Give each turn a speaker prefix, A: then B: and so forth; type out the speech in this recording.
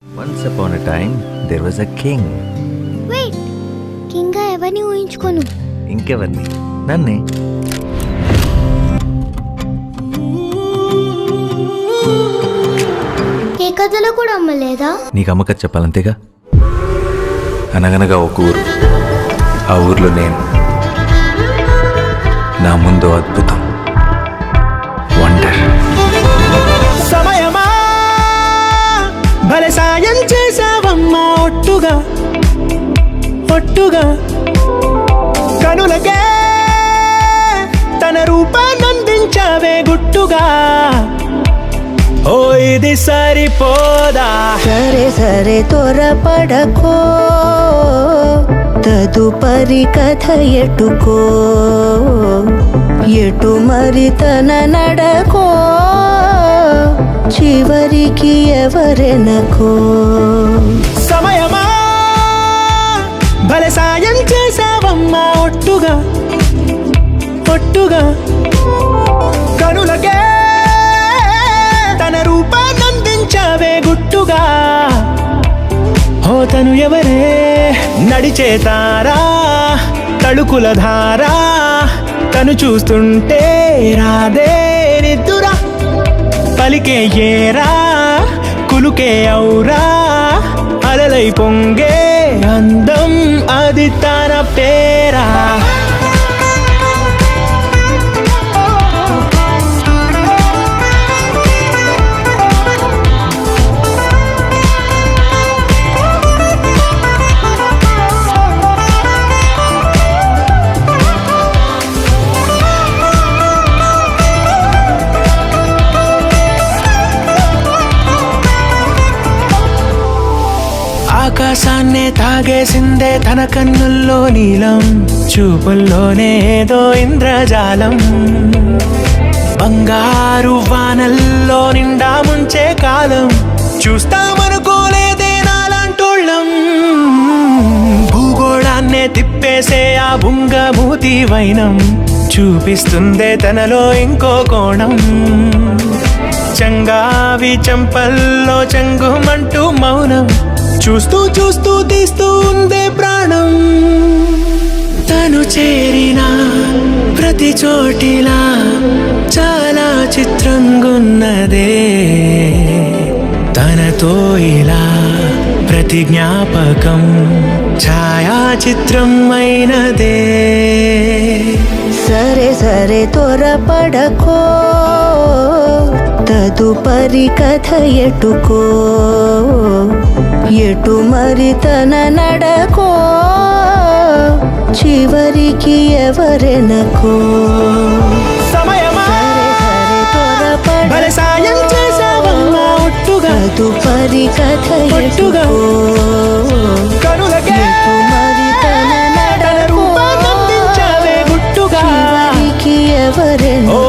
A: Once upon a time, there was a king.
B: Wait, king ఎవరిని ఊహించుకోను.
A: ఇంకెవర్ని? నన్నే.
B: ఏ కథలో కూడా అమ్మలేదా?
A: నీకు అమ్మకథ చెప్పాలంతేగా. అనగనగా ఒక ఊరు, ఆ ఊర్లో నేను. నా ముందు అద్భుతం, వండర్.
C: సమయమా భలే సాయం చేసావమ్మా, ఒట్టుగా ఒట్టుగా కనులకే తన రూపాన్నందించావే గుట్టుగా. ఓ ఇది సరిపోదా?
D: సరే సరే త్వరపడకో, తదుపరి కథ ఎటుకో, ఎటు మరి తన నడకో, చివరికి ఎవరెనకో.
C: సమయమా భలే సాయం చేసావమ్మా, ఒట్టుగా ఒట్టుగా కనులకే తన రూపాన్నందించావే గుట్టుగా. ఓ తను ఎవరే? నడిచే తారా, తళుకుల ధారా, తను చూస్తుంటే రాదే నిద్దురా. పలికే ఏరా, కులుకే ఔరా, అలలై పొంగే అందం అది తన పేరా. ఆకాశాన్నే తాగేసిందే తన కన్నుల్లో నీలం, చూపుల్లోనే ఏదో ఇంద్రజాలం. బంగారు వానల్లో నిండా ముంచే కాలం, చూస్తామనుకోలేదే నాలాంటోళ్ళం. భూగోళాన్నే తిప్పేసే ఆ బుంగమూతి వైనం, చూపిస్తుందే తనలో ఇంకో కోణం. చంగావి చంపల్లో చంగుమంటూ మౌనం, చూస్తూ చూస్తూ తీస్తూ ఉందే ప్రాణం. తను చేరిన ప్రతి చోటిలా చాలా చిత్రంగున్నదే, తనతో ఇలా ప్రతి జ్ఞాపకం ఛాయాచిత్రం అయినదే.
D: సరే సరే త్వరపడకో, తదుపరి కథ ఎటుకో, ఎటు మరి తన నడకో, చివరికి ఎవరెనకో.
C: సమయమా భలే సాయం చేసావమ్మా, ఒట్టుగా
D: తదుపరి కథ ఎటుకో,
C: కనులకే
D: ఎటు మరి తన
C: తన
D: నడకో,
C: రూపాన్నందించావే గుట్టుగా.
D: చివరికి ఎవరెనకో.